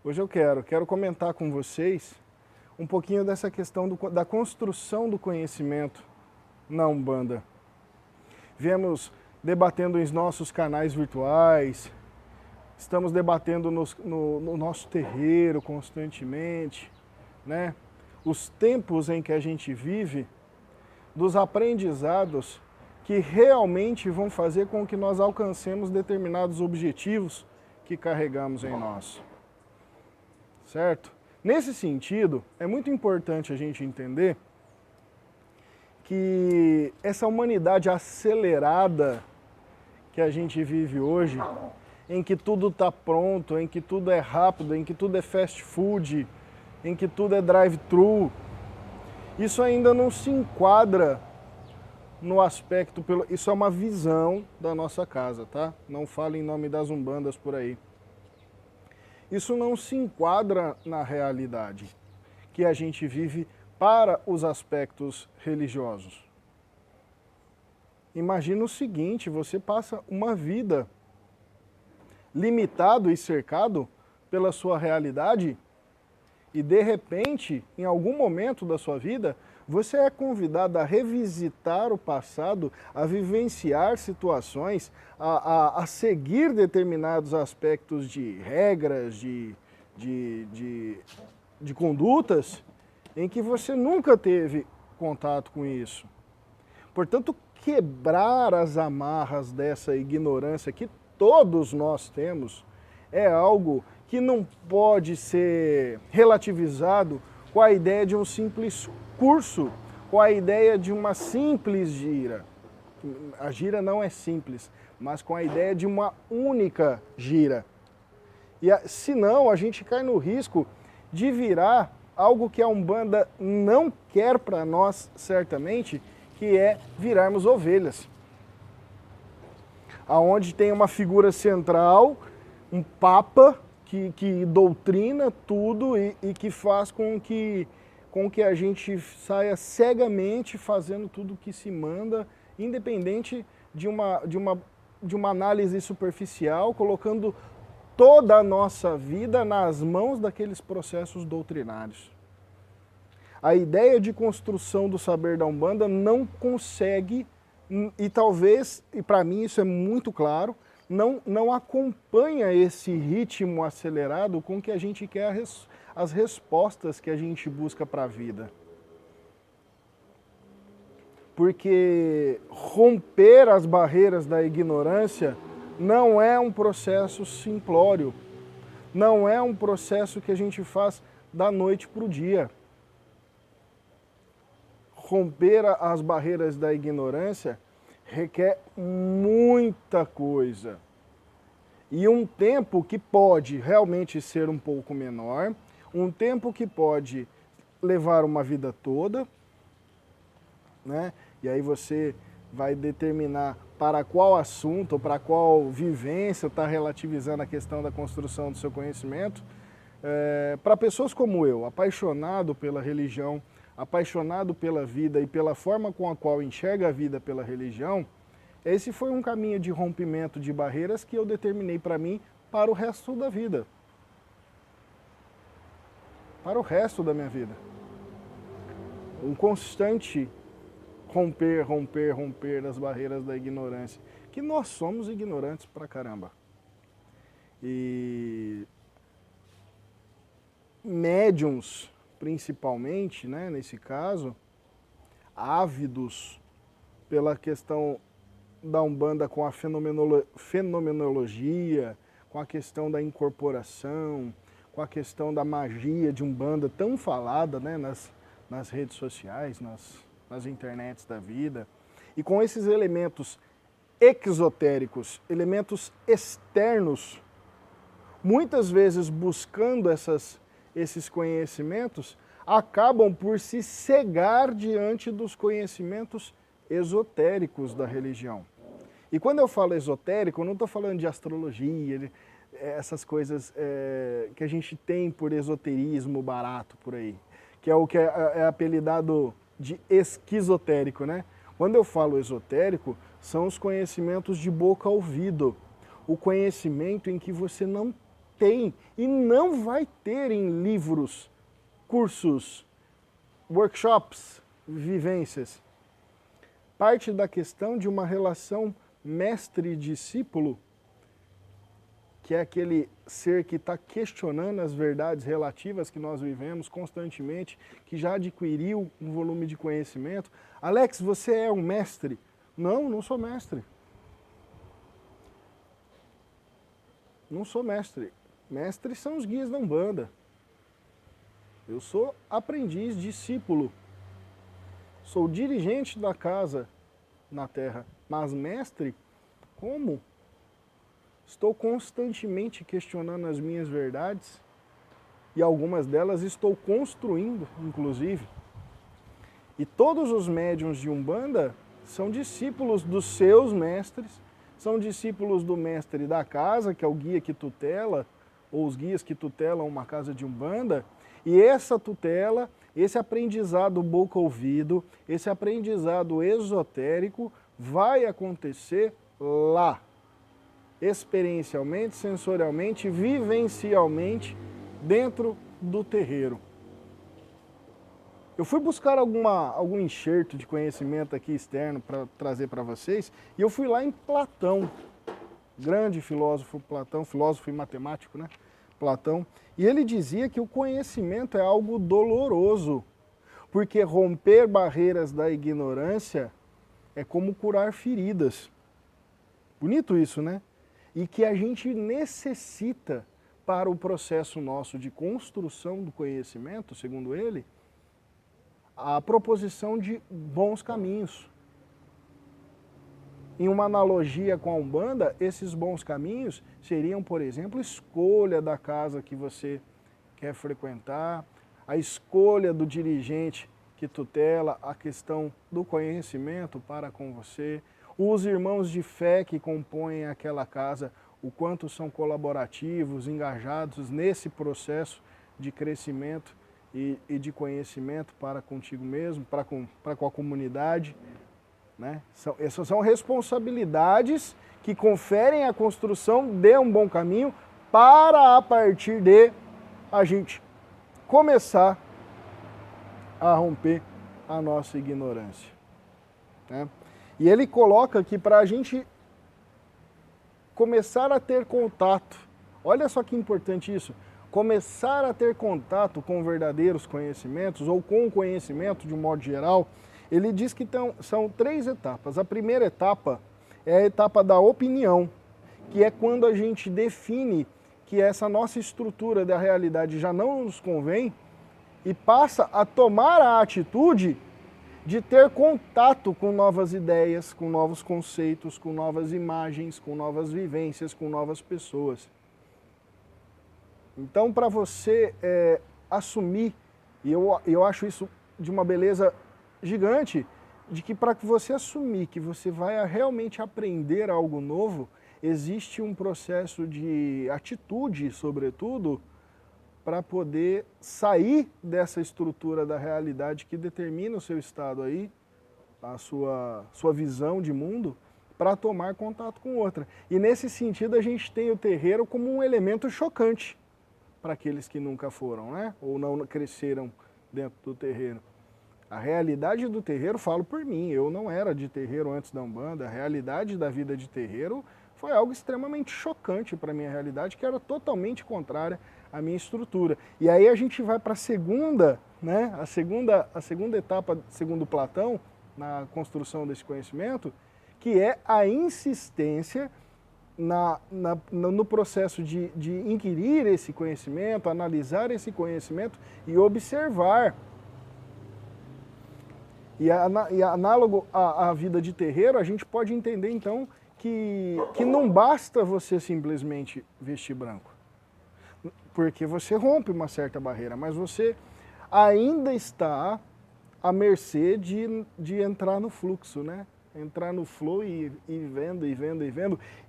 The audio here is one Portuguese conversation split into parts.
Hoje eu quero comentar com vocês um pouquinho dessa questão da construção do conhecimento na Umbanda. Viemos debatendo em nossos canais virtuais, estamos debatendo no nosso terreiro constantemente, né? Os tempos em que a gente vive, dos aprendizados que realmente vão fazer com que nós alcancemos determinados objetivos que carregamos em nós. Certo? Nesse sentido, é muito importante a gente entender que essa humanidade acelerada que a gente vive hoje, em que tudo está pronto, em que tudo é rápido, em que tudo é fast food, em que tudo é drive-thru, isso ainda não se enquadra no aspecto, isso é uma visão da nossa casa, tá? Não fale em nome das umbandas por aí. Isso não se enquadra na realidade que a gente vive para os aspectos religiosos. Imagina o seguinte, você passa uma vida limitado e cercado pela sua realidade e de repente, em algum momento da sua vida, você é convidado a revisitar o passado, a vivenciar situações, a seguir determinados aspectos de regras, de condutas, em que você nunca teve contato com isso. Portanto, quebrar as amarras dessa ignorância que todos nós temos é algo que não pode ser relativizado com a ideia de um simples curso, com a ideia de uma simples gira. A gira não é simples, mas com a ideia de uma única gira. E senão a gente cai no risco de virar algo que a Umbanda não quer para nós, certamente, que é virarmos ovelhas. Aonde tem uma figura central, um papa, que doutrina tudo e que faz com que a gente saia cegamente fazendo tudo o que se manda, independente de uma análise superficial, colocando toda a nossa vida nas mãos daqueles processos doutrinários. A ideia de construção do saber da Umbanda não consegue, e talvez, e para mim isso é muito claro, não acompanha esse ritmo acelerado com que a gente quer as respostas que a gente busca para a vida. Porque romper as barreiras da ignorância não é um processo simplório, não é um processo que a gente faz da noite para o dia. Romper as barreiras da ignorância requer muita coisa. E um tempo que pode realmente ser um pouco menor, um tempo que pode levar uma vida toda, né? E aí você vai determinar para qual assunto, ou para qual vivência está relativizando a questão da construção do seu conhecimento. Para pessoas como eu, apaixonado pela religião, apaixonado pela vida e pela forma com a qual enxerga a vida pela religião, esse foi um caminho de rompimento de barreiras que eu determinei para mim para o resto da vida. Para o resto da minha vida. Um constante romper das barreiras da ignorância. Que nós somos ignorantes pra caramba. E médiums, principalmente, né, nesse caso, ávidos pela questão da Umbanda com a fenomenologia, com a questão da incorporação, com a questão da magia de Umbanda tão falada, né, nas redes sociais, nas internets da vida, e com esses elementos exotéricos, elementos externos, muitas vezes buscando esses conhecimentos, acabam por se cegar diante dos conhecimentos esotéricos da religião. E quando eu falo esotérico, eu não estou falando de astrologia, essas coisas que a gente tem por esoterismo barato por aí, que é o que é apelidado de esquizotérico, né? Quando eu falo esotérico, são os conhecimentos de boca a ouvido, o conhecimento em que você não tem e não vai ter em livros, cursos, workshops, vivências. Parte da questão de uma relação mestre-discípulo, que é aquele ser que está questionando as verdades relativas que nós vivemos constantemente, que já adquiriu um volume de conhecimento. Alex, você é um mestre? Não, não sou mestre. Não sou mestre. Mestres são os guias da Umbanda. Eu sou aprendiz, discípulo. Sou dirigente da casa na Terra. Mas mestre, como? Estou constantemente questionando as minhas verdades e algumas delas estou construindo, inclusive. E todos os médiuns de Umbanda são discípulos dos seus mestres, são discípulos do mestre da casa, que é o guia que tutela, ou os guias que tutelam uma casa de Umbanda, e essa tutela, esse aprendizado boca-ouvido, esse aprendizado esotérico vai acontecer lá. Experiencialmente, sensorialmente, vivencialmente, dentro do terreiro. Eu fui buscar algum enxerto de conhecimento aqui externo para trazer para vocês, e eu fui lá em Platão, grande filósofo Platão, filósofo e matemático, né? Platão, e ele dizia que o conhecimento é algo doloroso, porque romper barreiras da ignorância é como curar feridas. Bonito isso, né? E que a gente necessita para o processo nosso de construção do conhecimento, segundo ele, a proposição de bons caminhos. Em uma analogia com a Umbanda, esses bons caminhos seriam, por exemplo, escolha da casa que você quer frequentar, a escolha do dirigente que tutela a questão do conhecimento para com você, os irmãos de fé que compõem aquela casa, o quanto são colaborativos, engajados nesse processo de crescimento e de conhecimento para contigo mesmo, para com a comunidade. Né? Essas são responsabilidades que conferem a construção de um bom caminho para, a partir de, a gente começar a romper a nossa ignorância. Né? E ele coloca que para a gente começar a ter contato, olha só que importante isso, começar a ter contato com verdadeiros conhecimentos ou com o conhecimento de um modo geral, ele diz que são 3 etapas. A primeira etapa é a etapa da opinião, que é quando a gente define que essa nossa estrutura da realidade já não nos convém e passa a tomar a atitude de ter contato com novas ideias, com novos conceitos, com novas imagens, com novas vivências, com novas pessoas. Então, para você assumir, e eu acho isso de uma beleza gigante, de que para que você assumir que você vai realmente aprender algo novo, existe um processo de atitude, sobretudo, para poder sair dessa estrutura da realidade que determina o seu estado aí, a sua visão de mundo, para tomar contato com outra. E nesse sentido a gente tem o terreiro como um elemento chocante para aqueles que nunca foram, né? Ou não cresceram dentro do terreiro. A realidade do terreiro, falo por mim, eu não era de terreiro antes da Umbanda, a realidade da vida de terreiro foi algo extremamente chocante para a minha realidade, que era totalmente contrária à minha estrutura. E aí a gente vai para a segunda, né? A segunda etapa, segundo Platão, na construção desse conhecimento, que é a insistência no processo de inquirir esse conhecimento, analisar esse conhecimento e observar. E análogo à vida de terreiro, a gente pode entender então que não basta você simplesmente vestir branco, porque você rompe uma certa barreira, mas você ainda está à mercê de entrar no fluxo, né? Entrar no flow e vendo,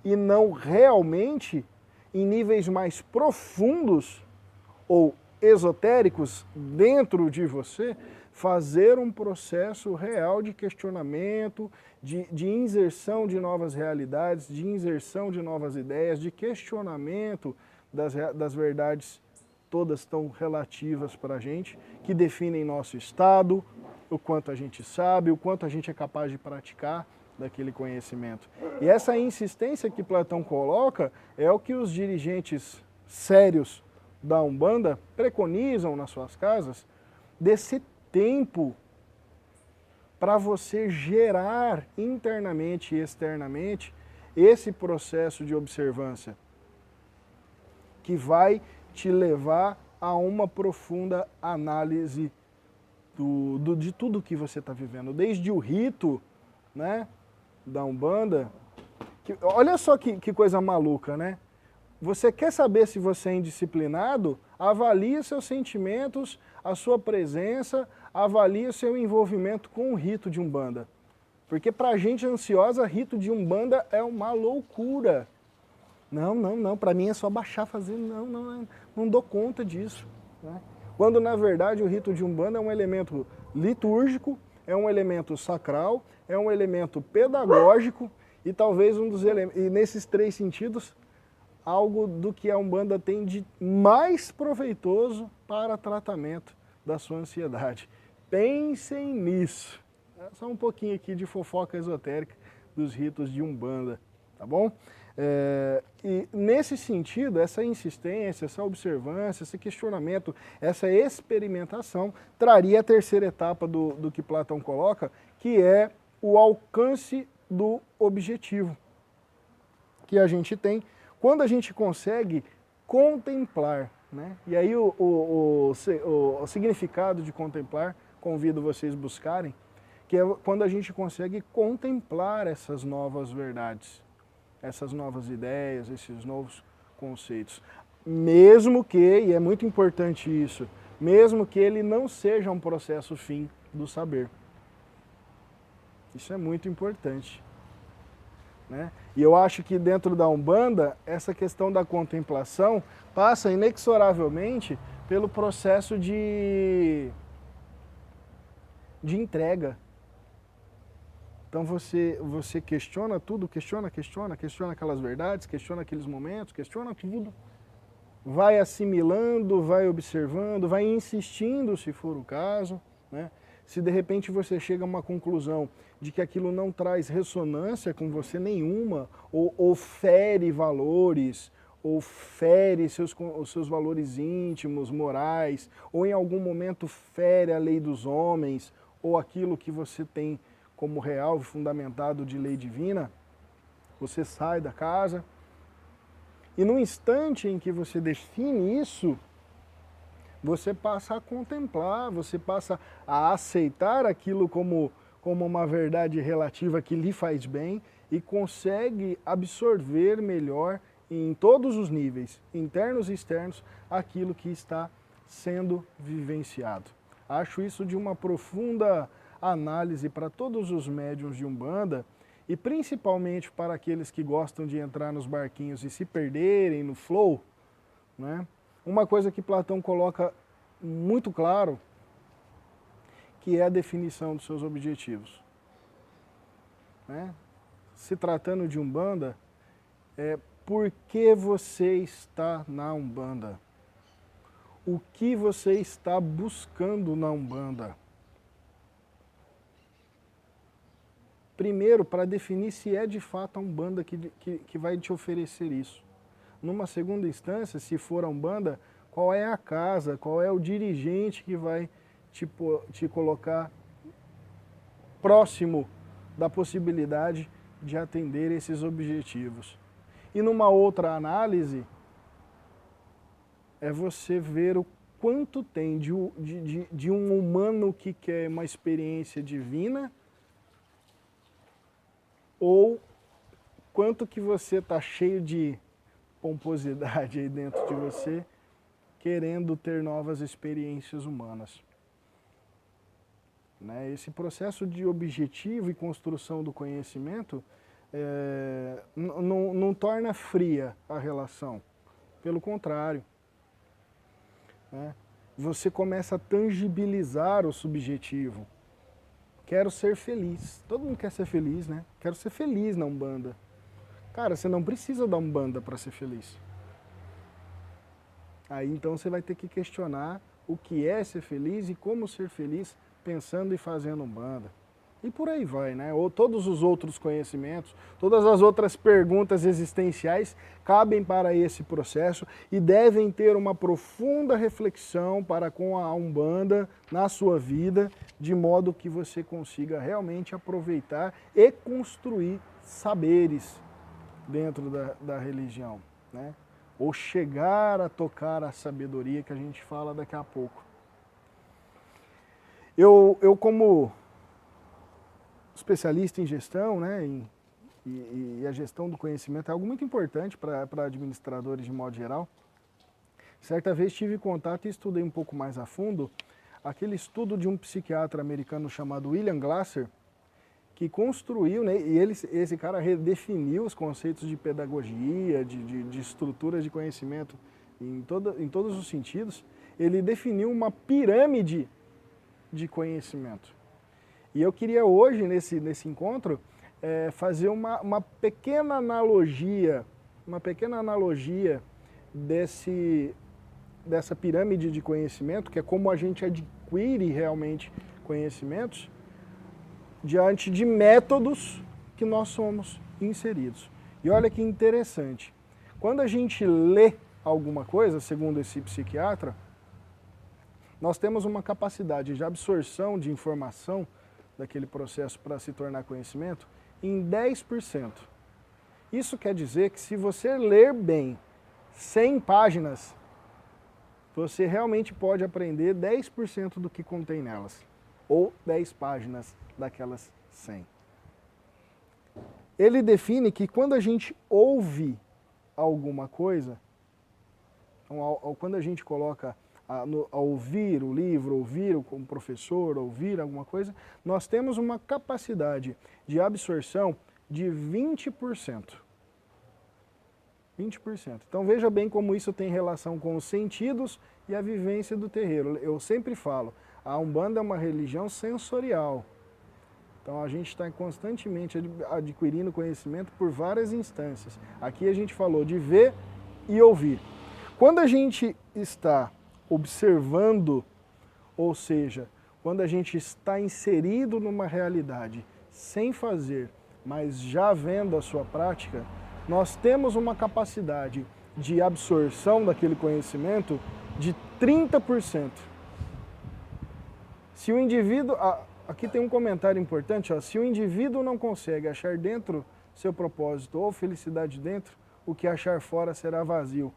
e não realmente em níveis mais profundos ou esotéricos dentro de você, fazer um processo real de questionamento, de inserção de novas realidades, de inserção de novas ideias, de questionamento das verdades todas tão relativas para a gente, que definem nosso estado, o quanto a gente sabe, o quanto a gente é capaz de praticar daquele conhecimento. E essa insistência que Platão coloca é o que os dirigentes sérios da Umbanda preconizam nas suas casas, desse tempo para você gerar internamente e externamente esse processo de observância que vai te levar a uma profunda análise de tudo que você está vivendo, desde o rito, né, da Umbanda. Olha só que coisa maluca, né? Você quer saber se você é indisciplinado? Avalie seus sentimentos, a sua presença, avalie o seu envolvimento com o rito de Umbanda. Porque pra gente ansiosa, rito de Umbanda é uma loucura. Não, pra mim é só baixar, fazer, não dou conta disso, né? Quando na verdade o rito de Umbanda é um elemento litúrgico, é um elemento sacral, é um elemento pedagógico e talvez um dos elementos, e nesses três sentidos, algo do que a Umbanda tem de mais proveitoso para tratamento da sua ansiedade. Pensem nisso. É só um pouquinho aqui de fofoca esotérica dos ritos de Umbanda, tá bom? E nesse sentido, essa insistência, essa observância, esse questionamento, essa experimentação, traria a terceira etapa do que Platão coloca, que é o alcance do objetivo que a gente tem quando a gente consegue contemplar, né? E aí o significado de contemplar, convido vocês a buscarem, que é quando a gente consegue contemplar essas novas verdades, essas novas ideias, esses novos conceitos. Mesmo que, e é muito importante isso, mesmo que ele não seja um processo fim do saber. Isso é muito importante, né? E eu acho que dentro da Umbanda, essa questão da contemplação passa inexoravelmente pelo processo de entrega. Então você questiona tudo, questiona aquelas verdades, questiona aqueles momentos, questiona tudo, vai assimilando, vai observando, vai insistindo se for o caso, né? Se de repente você chega a uma conclusão de que aquilo não traz ressonância com você nenhuma, ou fere valores, ou fere os seus valores íntimos, morais, ou em algum momento fere a lei dos homens, ou aquilo que você tem como real e fundamentado de lei divina, você sai da casa e no instante em que você define isso, você passa a contemplar, você passa a aceitar aquilo como uma verdade relativa que lhe faz bem e consegue absorver melhor em todos os níveis, internos e externos, aquilo que está sendo vivenciado. Acho isso de uma profunda análise para todos os médiuns de Umbanda e principalmente para aqueles que gostam de entrar nos barquinhos e se perderem no flow, né? Uma coisa que Platão coloca muito claro, que é a definição dos seus objetivos, né? Se tratando de Umbanda, por que você está na Umbanda? O que você está buscando na Umbanda? Primeiro, para definir se é de fato a Umbanda que vai te oferecer isso. Numa segunda instância, se for a Umbanda, qual é a casa, qual é o dirigente que vai te colocar próximo da possibilidade de atender esses objetivos. E numa outra análise, é você ver o quanto tem de um humano que quer uma experiência divina ou quanto que você está cheio de pomposidade aí dentro de você, querendo ter novas experiências humanas. Né? Esse processo de objetivo e construção do conhecimento não torna fria a relação, pelo contrário. Né? Você começa a tangibilizar o subjetivo. Quero ser feliz. Todo mundo quer ser feliz, né? Quero ser feliz na Umbanda. Cara, você não precisa da Umbanda para ser feliz. Aí então você vai ter que questionar o que é ser feliz e como ser feliz pensando e fazendo Umbanda. E por aí vai, né? Ou todos os outros conhecimentos, todas as outras perguntas existenciais cabem para esse processo e devem ter uma profunda reflexão para com a Umbanda na sua vida, de modo que você consiga realmente aproveitar e construir saberes dentro da religião, né? Ou chegar a tocar a sabedoria que a gente fala daqui a pouco. Eu como especialista em gestão, né, e a gestão do conhecimento é algo muito importante para administradores de modo geral. Certa vez tive contato e estudei um pouco mais a fundo aquele estudo de um psiquiatra americano chamado William Glasser, que construiu, né, e esse cara redefiniu os conceitos de pedagogia, de estruturas de conhecimento em todos os sentidos. Ele definiu uma pirâmide de conhecimento. E eu queria hoje, nesse encontro, fazer uma pequena analogia dessa pirâmide de conhecimento, que é como a gente adquire realmente conhecimentos, diante de métodos que nós somos inseridos. E olha que interessante, quando a gente lê alguma coisa, segundo esse psiquiatra, nós temos uma capacidade de absorção de informação daquele processo para se tornar conhecimento em 10%. Isso quer dizer que se você ler bem 100 páginas, você realmente pode aprender 10% do que contém nelas, ou 10 páginas daquelas 100. Ele define que quando a gente ouve alguma coisa, quando a gente coloca a ouvir o livro, ouvir o professor, ouvir alguma coisa, nós temos uma capacidade de absorção de 20%. 20%. Então veja bem como isso tem relação com os sentidos e a vivência do terreiro. Eu sempre falo, a Umbanda é uma religião sensorial. Então a gente está constantemente adquirindo conhecimento por várias instâncias. Aqui a gente falou de ver e ouvir. Quando a gente está observando, ou seja, quando a gente está inserido numa realidade sem fazer, mas já vendo a sua prática, nós temos uma capacidade de absorção daquele conhecimento de 30%. Se o indivíduo, aqui tem um comentário importante, ó, se o indivíduo não consegue achar dentro seu propósito ou felicidade dentro, o que achar fora será vazio.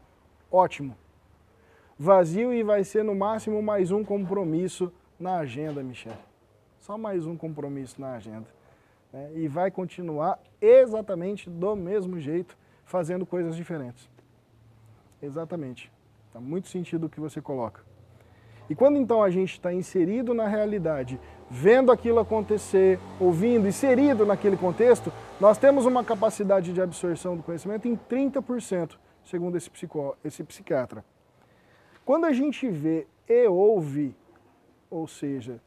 Ótimo. Vazio e vai ser no máximo mais um compromisso na agenda, Michele. Só mais um compromisso na agenda. Né? E vai continuar exatamente do mesmo jeito, fazendo coisas diferentes. Exatamente. Tá muito sentido o que você coloca. E quando então a gente está inserido na realidade, vendo aquilo acontecer, ouvindo, inserido naquele contexto, nós temos uma capacidade de absorção do conhecimento em 30%, segundo esse psiquiatra. Quando a gente vê e ouve, ou seja,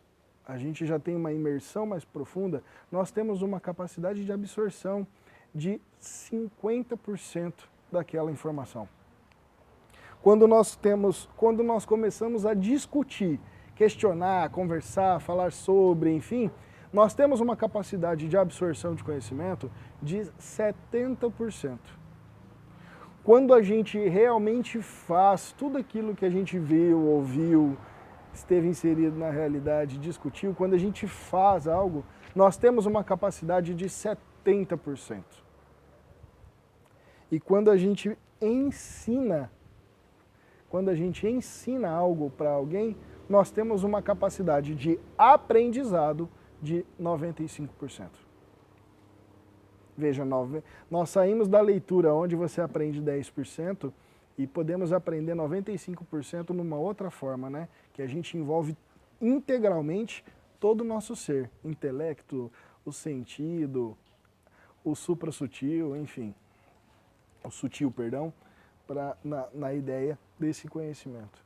a gente já tem uma imersão mais profunda, nós temos uma capacidade de absorção de 50% daquela informação. Quando nós começamos a discutir, questionar, conversar, falar sobre, enfim, nós temos uma capacidade de absorção de conhecimento de 70%. Quando a gente realmente faz tudo aquilo que a gente viu, ouviu, esteve inserido na realidade, discutiu, quando a gente faz algo, nós temos uma capacidade de 70%. E quando a gente ensina algo para alguém, nós temos uma capacidade de aprendizado de 95%. Veja, nós saímos da leitura onde você aprende 10% e podemos aprender 95% numa outra forma, né? Que a gente envolve integralmente todo o nosso ser, intelecto, o sentido, o suprassutil, enfim, o sutil, perdão, na ideia desse conhecimento.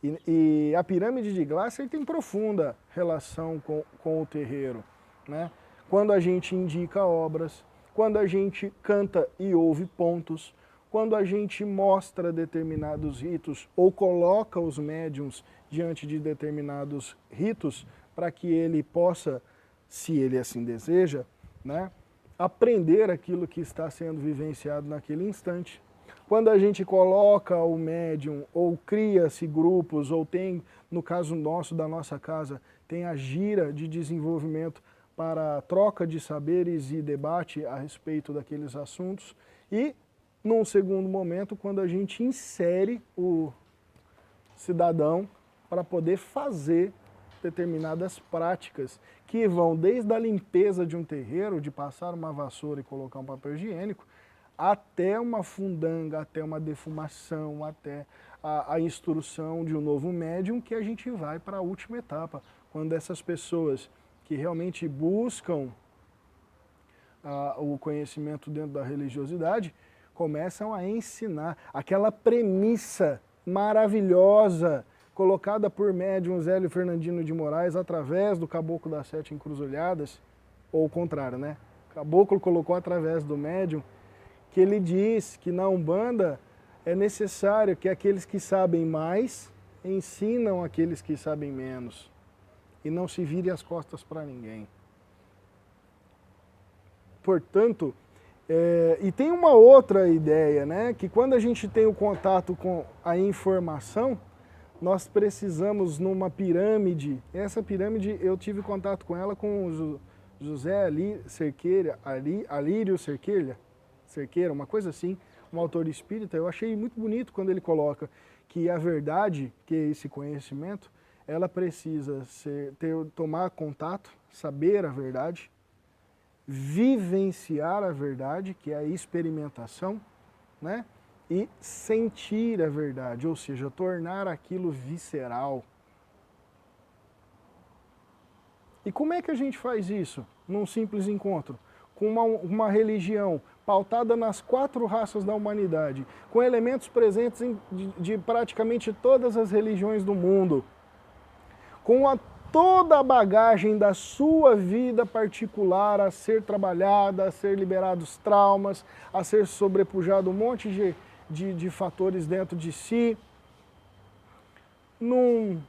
E a pirâmide de Glasser tem profunda relação com o terreiro, né? Quando a gente indica obras, quando a gente canta e ouve pontos, quando a gente mostra determinados ritos ou coloca os médiums diante de determinados ritos para que ele possa, se ele assim deseja, né, aprender aquilo que está sendo vivenciado naquele instante. Quando a gente coloca o médium, ou cria-se grupos, ou tem, no caso nosso, da nossa casa, tem a gira de desenvolvimento para troca de saberes e debate a respeito daqueles assuntos. E, num segundo momento, quando a gente insere o cidadão para poder fazer determinadas práticas que vão desde a limpeza de um terreiro, de passar uma vassoura e colocar um papel higiênico, até uma fundanga, até uma defumação, até a instrução de um novo médium, que a gente vai para a última etapa, quando essas pessoas que realmente buscam o conhecimento dentro da religiosidade começam a ensinar aquela premissa maravilhosa colocada por médium Zélio Fernandino de Moraes através do Caboclo das Sete Encruzilhadas, ou o contrário, né? O Caboclo colocou através do médium, que ele diz que na Umbanda é necessário que aqueles que sabem mais ensinam aqueles que sabem menos e não se vire as costas para ninguém. Portanto, e tem uma outra ideia, né? Que quando a gente tem o contato com a informação, nós precisamos numa pirâmide. Essa pirâmide eu tive contato com ela com o José Alírio Cerqueira, uma coisa assim, um autor espírita. Eu achei muito bonito quando ele coloca que a verdade, que é esse conhecimento, ela precisa tomar contato, saber a verdade, vivenciar a verdade, que é a experimentação, né? E sentir a verdade, ou seja, tornar aquilo visceral. E como é que a gente faz isso num simples encontro? Com uma religião pautada nas 4 raças da humanidade, com elementos presentes de praticamente todas as religiões do mundo, com toda a bagagem da sua vida particular a ser trabalhada, a ser liberados traumas, a ser sobrepujado um monte de fatores dentro de si, num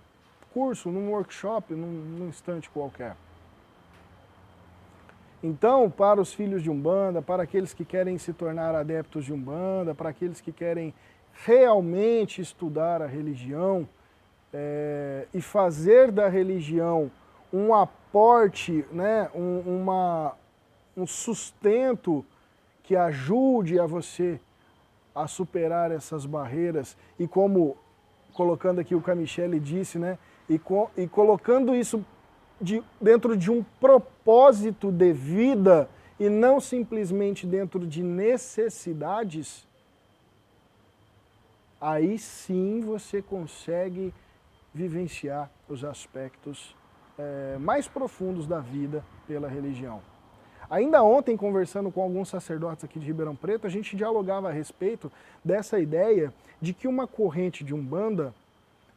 curso, num workshop, num instante qualquer. Então, para os filhos de Umbanda, para aqueles que querem se tornar adeptos de Umbanda, para aqueles que querem realmente estudar a religião, e fazer da religião um aporte, né, um sustento que ajude a você a superar essas barreiras, e como, colocando aqui o que a Michele disse, né, e colocando isso dentro de um propósito de vida e não simplesmente dentro de necessidades, aí sim você consegue vivenciar os aspectos mais profundos da vida pela religião. Ainda ontem, conversando com alguns sacerdotes aqui de Ribeirão Preto, a gente dialogava a respeito dessa ideia de que uma corrente de Umbanda,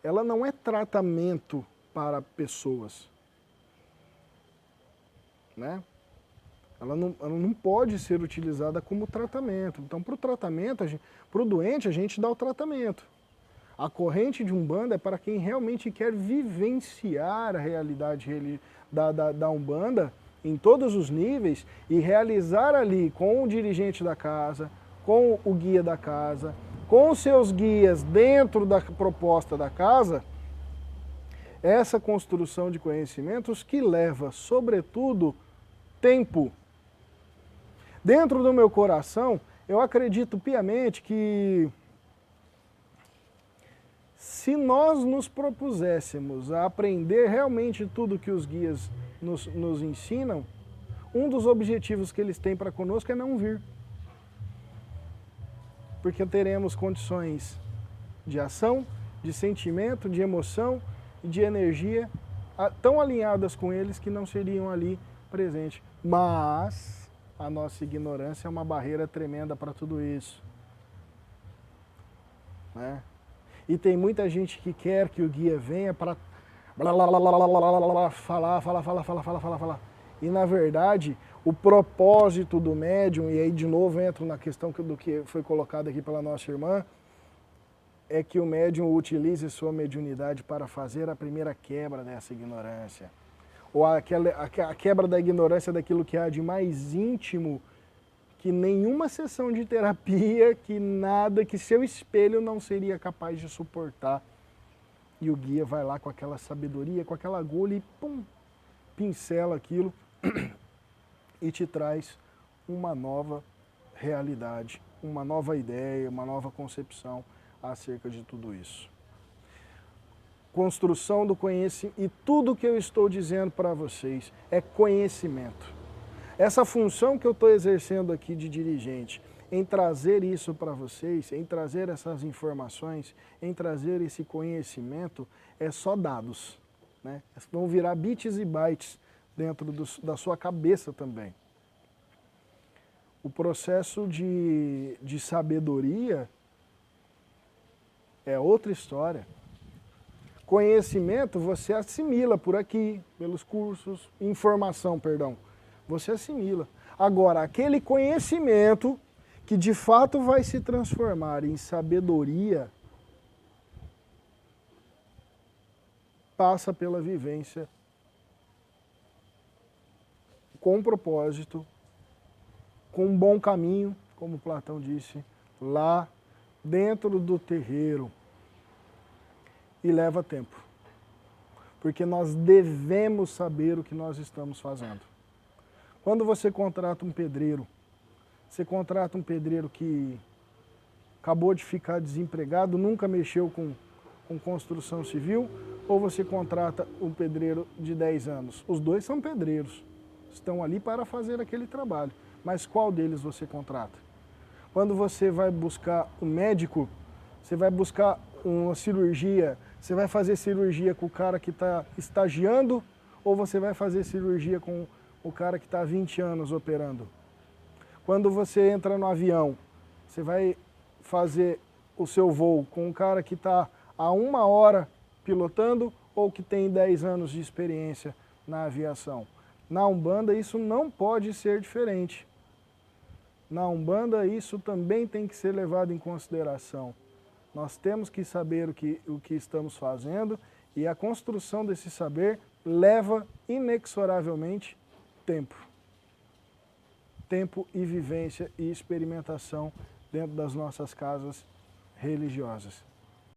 ela não é tratamento para pessoas, né? Ela não pode ser utilizada como tratamento. Então, para o tratamento, para o doente, a gente dá o tratamento. A corrente de Umbanda é para quem realmente quer vivenciar a realidade da Umbanda em todos os níveis e realizar ali com o dirigente da casa, com o guia da casa, com os seus guias dentro da proposta da casa, essa construção de conhecimentos que leva, sobretudo, tempo. Dentro do meu coração, eu acredito piamente que se nós nos propuséssemos a aprender realmente tudo que os guias nos ensinam, um dos objetivos que eles têm para conosco é não vir. Porque teremos condições de ação, de sentimento, de emoção e de energia tão alinhadas com eles que não seriam ali presentes. Mas a nossa ignorância é uma barreira tremenda para tudo isso, né? E tem muita gente que quer que o guia venha para falar. E na verdade, O propósito do médium, e aí de novo entro na questão do que foi colocado aqui pela nossa irmã, é que o médium utilize sua mediunidade para fazer a primeira quebra dessa ignorância. Ou a quebra da ignorância daquilo que há de mais íntimo, que nenhuma sessão de terapia, que nada, que seu espelho não seria capaz de suportar. E o guia vai lá com aquela sabedoria, com aquela agulha e pum, pincela aquilo e te traz uma nova realidade, uma nova ideia, uma nova concepção acerca de tudo isso. Construção do conhecimento, e tudo que eu estou dizendo para vocês é conhecimento. Essa função que eu estou exercendo aqui de dirigente, em trazer isso para vocês, em trazer essas informações, em trazer esse conhecimento, é só dados, né? Vão virar bits e bytes dentro da sua cabeça também. O processo de sabedoria é outra história. Conhecimento você assimila por aqui, pelos cursos, informação, perdão, você assimila. Agora, aquele conhecimento que de fato vai se transformar em sabedoria, passa pela vivência com propósito, com um bom caminho, como Platão disse, lá dentro do terreiro. E leva tempo. Porque nós devemos saber o que nós estamos fazendo. Quando você contrata um pedreiro, você contrata um pedreiro que acabou de ficar desempregado, nunca mexeu com construção civil, ou você contrata um pedreiro de 10 anos? Os dois são pedreiros, estão ali para fazer aquele trabalho. Mas qual deles você contrata? Quando você vai buscar um médico, você vai buscar uma cirurgia, você vai fazer cirurgia com o cara que está estagiando, ou você vai fazer cirurgia com o cara que está há 20 anos operando? Quando você entra no avião, você vai fazer o seu voo com um cara que está há 1 hora pilotando ou que tem 10 anos de experiência na aviação? Na Umbanda isso não pode ser diferente. Na Umbanda isso também tem que ser levado em consideração. Nós temos que saber o que estamos fazendo, e a construção desse saber leva inexoravelmente tempo. Tempo e vivência e experimentação dentro das nossas casas religiosas.